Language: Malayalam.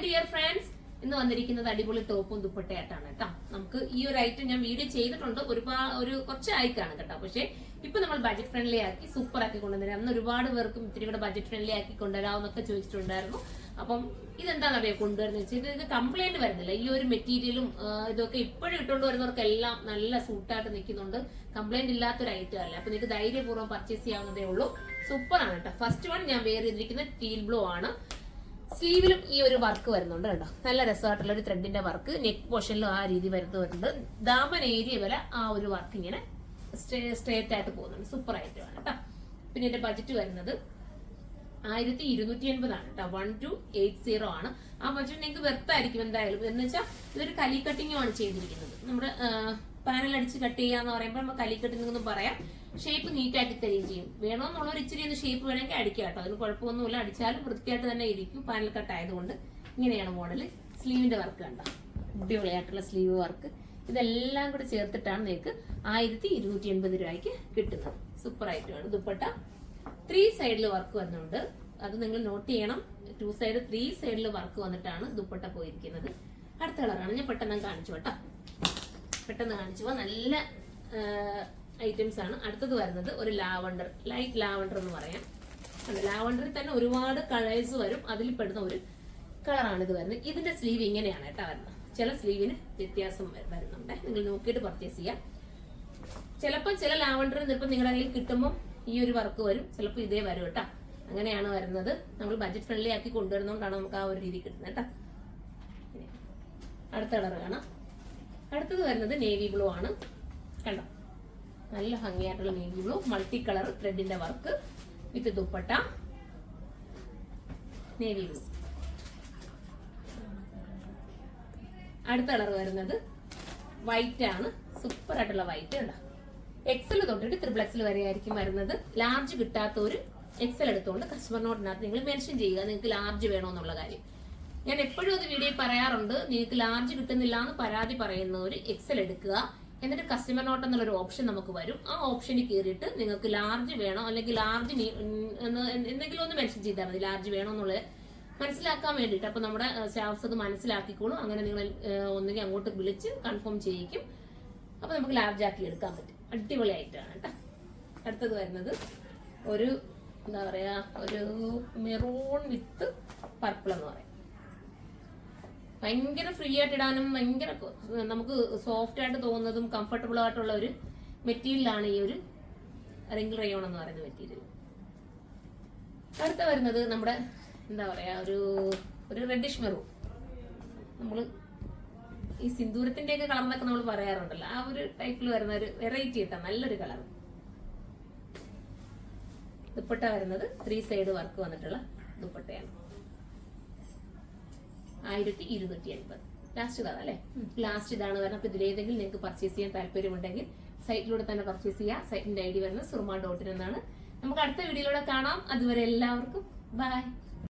ഡിയർ ഫ്രണ്ട്സ്, ഇന്ന് വന്നിരിക്കുന്നത് അടിപൊളി ടോപ്പും ദുപ്പട്ടയായിട്ടാണ് കേട്ടോ. നമുക്ക് ഈ ഒരു ഐറ്റം ഞാൻ വീഡിയോ ചെയ്തിട്ടുണ്ട്, കുറച്ച് ആയിക്കാണ് കേട്ടോ. പക്ഷെ ഇപ്പൊ നമ്മൾ ബഡ്ജറ്റ് ഫ്രണ്ട്ലി ആക്കി സൂപ്പർ ആക്കി കൊണ്ടുവന്നിരുന്നു. അന്ന് ഒരുപാട് പേർക്കും ഇത്തിരി കൂടെ ബഡ്ജറ്റ് ഫ്രണ്ട്ലി ആക്കി കൊണ്ടുവരാമെന്നൊക്കെ ചോദിച്ചിട്ടുണ്ടായിരുന്നു. അപ്പം ഇതെന്താണെന്ന് അറിയാം കൊണ്ടുവരുന്നത് വെച്ചാൽ ഇത് കംപ്ലൈന്റ് വരുന്നില്ല. ഈ ഒരു മെറ്റീരിയലും ഇതൊക്കെ ഇപ്പോഴും ഇട്ടുകൊണ്ട് വരുന്നവർക്കെല്ലാം നല്ല സൂട്ടായിട്ട് നിൽക്കുന്നുണ്ട്. കംപ്ലൈന്റ് ഇല്ലാത്തൊരു ഐറ്റം അല്ല. അപ്പൊ നിങ്ങൾക്ക് ധൈര്യപൂർവ്വം പർച്ചേസ് ചെയ്യാവുന്നതേ ഉള്ളൂ. സൂപ്പർ ആണ് കേട്ടോ. ഫസ്റ്റ് വൺ ഞാൻ വേറെ ചെയ്തിരിക്കുന്നത് ടീൽ ബ്ലൂ ആണ്. സ്ലീവിലും ഈ ഒരു വർക്ക് വരുന്നുണ്ട് കേട്ടോ. നല്ല രസമായിട്ടുള്ള ഒരു ത്രെഡിന്റെ വർക്ക്. നെക്ക് പോർഷനിലും ആ രീതി വരുന്നുണ്ട്. ദാമൻ ഏരിയ വരെ ആ ഒരു വർക്ക് ഇങ്ങനെ സ്ട്രേറ്റ് ആയിട്ട് പോകുന്നുണ്ട്. സൂപ്പർ ആയിട്ടാണ് കേട്ടോ. പിന്നെ എന്റെ ബഡ്ജറ്റ് വരുന്നത് 1280 ആണ് കേട്ടോ. 1280 ആണ്. ആ ബഡ്ജറ്റ് നിങ്ങൾക്ക് വെർത്തായിരിക്കും എന്തായാലും. എന്ന് വെച്ചാൽ ഇതൊരു കലി കട്ടിങ്ങുമാണ് ചെയ്തിരിക്കുന്നത്. നമ്മുടെ പാനൽ അടിച്ച് കട്ട് ചെയ്യാന്ന് പറയുമ്പോൾ നമ്മൾ കലി കട്ടിങ് എന്ന് പറയാം. ഷേപ്പ് നീറ്റ് ആക്കി തരികയും ചെയ്യും. വേണമെന്നുള്ളൊരു ഇച്ചിരി ഒന്ന് ഷേപ്പ് വേണമെങ്കിൽ അടിക്കാം കേട്ടോ. അതിന് കുഴപ്പമൊന്നുമില്ല. അടിച്ചാലും വൃത്തിയായിട്ട് തന്നെ ഇരിക്കും. പാനൽ കട്ട് ആയതുകൊണ്ട് ഇങ്ങനെയാണ് മോഡല്. സ്ലീവിന്റെ വർക്ക് കണ്ടോ, അടിപൊളിയായിട്ടുള്ള സ്ലീവ് വർക്ക്. ഇതെല്ലാം കൂടെ ചേർത്തിട്ടാണ് നിങ്ങൾക്ക് 1280 രൂപയ്ക്ക് കിട്ടുന്നത്. സൂപ്പർ ആയിട്ടുമാണ്. ദുപ്പട്ട 3 സൈഡിൽ വർക്ക് വന്നുണ്ട്. അത് നിങ്ങൾ നോട്ട് ചെയ്യണം. 2 സൈഡ് 3 സൈഡിൽ വർക്ക് വന്നിട്ടാണ് ദുപ്പട്ട പോയിരിക്കുന്നത്. അടുത്ത കളറാണ് ഞാൻ പെട്ടെന്ന് കാണിച്ചു കേട്ടോ. നല്ല ഐറ്റംസ് ആണ്. അടുത്തത് വരുന്നത് ഒരു ലാവണ്ടർ, ലൈറ്റ് ലാവണ്ടർ എന്ന് പറയാം. ലാവണ്ടറിൽ തന്നെ ഒരുപാട് കളേഴ്സ് വരും. അതിൽ പെടുന്ന ഒരു കളറാണ് ഇത് വരുന്നത്. ഇതിന്റെ സ്ലീവ് ഇങ്ങനെയാണ് കേട്ടോ വരുന്നത്. ചില സ്ലീവിന് വ്യത്യാസം വരുന്നുണ്ട്. നിങ്ങൾ നോക്കിയിട്ട് പർച്ചേസ് ചെയ്യാം. ചിലപ്പോൾ ചില ലാവണ്ടർ ചിലപ്പോൾ നിങ്ങളുടെ കയ്യിൽ കിട്ടുമ്പോൾ ഈ ഒരു വർക്ക് വരും, ചിലപ്പോൾ ഇതേ വരും കേട്ടോ. അങ്ങനെയാണ് വരുന്നത്. നമ്മൾ ബഡ്ജറ്റ് ഫ്രണ്ട്ലി ആക്കി കൊണ്ടുവരുന്നതുകൊണ്ടാണ് നമുക്ക് ആ ഒരു രീതി കിട്ടുന്നത് കേട്ടോ. അടുത്ത കളർ കാണാം. അടുത്തത് വരുന്നത് നേവി ബ്ലൂ ആണ്. കണ്ടോ, നല്ല ഭംഗിയായിട്ടുള്ള നേവി ബ്ലൂ, മൾട്ടി കളർ ത്രെഡിന്റെ work with dupatta. Navy blue. അടുത്ത കളർ വരുന്നത് വൈറ്റ് ആണ്. സൂപ്പർ ആയിട്ടുള്ള വൈറ്റ് ഉണ്ടോ. എക്സൽ തൊട്ടിട്ട് XXL വരെ ആയിരിക്കും വരുന്നത്. ലാർജ് കിട്ടാത്ത ഒരു എക്സൽ എടുത്തുകൊണ്ട് കസ്റ്റമർ നോട്ടിനകത്ത് നിങ്ങൾ മെൻഷൻ ചെയ്യുക നിങ്ങൾക്ക് ലാർജ് വേണമെന്നുള്ള കാര്യം. ഞാൻ എപ്പോഴും അത് വീഡിയോ പറയാറുണ്ട്. നിങ്ങൾക്ക് ലാർജ് കിട്ടുന്നില്ല എന്ന് പരാതി പറയുന്നവർ എക്സൽ എടുക്കുക. എന്നിട്ട് കസ്റ്റമർ നോട്ട് എന്നുള്ളൊരു ഓപ്ഷൻ നമുക്ക് വരും. ആ ഓപ്ഷനിൽ കയറിയിട്ട് നിങ്ങൾക്ക് ലാർജ് വേണോ അല്ലെങ്കിൽ ലാർജ് എന്തെങ്കിലും ഒന്ന് മെൻഷൻ ചെയ്താൽ മതി. ലാർജ് വേണോ എന്നുള്ളത് മനസ്സിലാക്കാൻ വേണ്ടിയിട്ട്. അപ്പൊ നമ്മുടെ സ്റ്റാഫ്സ് അത് മനസ്സിലാക്കിക്കോളും. അങ്ങനെ നിങ്ങൾ ഒന്നുകിൽ അങ്ങോട്ട് വിളിച്ച് കൺഫേം ചെയ്യിക്കും. അപ്പൊ നമുക്ക് ലാർജ് ആക്കി എടുക്കാൻ പറ്റും. അടിപൊളിയായിട്ടാണ് കേട്ടോ. അടുത്തത് വരുന്നത് ഒരു എന്താ പറയാ, ഒരു മെറൂൺ വിത്ത് പർപ്പിൾ എന്ന് പറയും. ഭയങ്കര ഫ്രീ ആയിട്ട് ഇടാനും ഭയങ്കര നമുക്ക് സോഫ്റ്റ് ആയിട്ട് തോന്നുന്നതും കംഫർട്ടബിൾ ആയിട്ടുള്ള ഒരു മെറ്റീരിയലാണ് ഈ ഒരു റിംഗിൾ റയോൺ എന്ന് പറയുന്ന മെറ്റീരിയൽ. അടുത്ത വരുന്നത് നമ്മുടെ എന്താ പറയാ, ഒരു റെഡിഷ് മെറൂൺ. നമ്മള് ഈ സിന്ദൂരത്തിന്റെ ഒക്കെ കളറിനൊക്കെ നമ്മൾ പറയാറുണ്ടല്ലോ, ആ ഒരു ടൈപ്പിൽ വരുന്ന ഒരു വെറൈറ്റി കിട്ടാം. നല്ലൊരു കളർ. ദുപ്പട്ട വരുന്നത് 3 സൈഡ് വർക്ക് വന്നിട്ടുള്ള ദുപ്പട്ടയാണ്. 1280. ലാസ്റ്റ് ഇതാണ് അല്ലെ, ലാസ്റ്റ് ഇതാണ് വരുന്നത്. അപ്പൊ ഇതിലേതെങ്കിലും നിങ്ങൾക്ക് പർച്ചേസ് ചെയ്യാൻ താല്പര്യമുണ്ടെങ്കിൽ സൈറ്റിലൂടെ തന്നെ പർച്ചേസ് ചെയ്യാം. സൈറ്റിന്റെ ID വരുന്നത് surma.in എന്നാണ്. നമുക്ക് അടുത്ത വീഡിയോയിലൂടെ കാണാം. അതുവരെ എല്ലാവർക്കും ബൈ.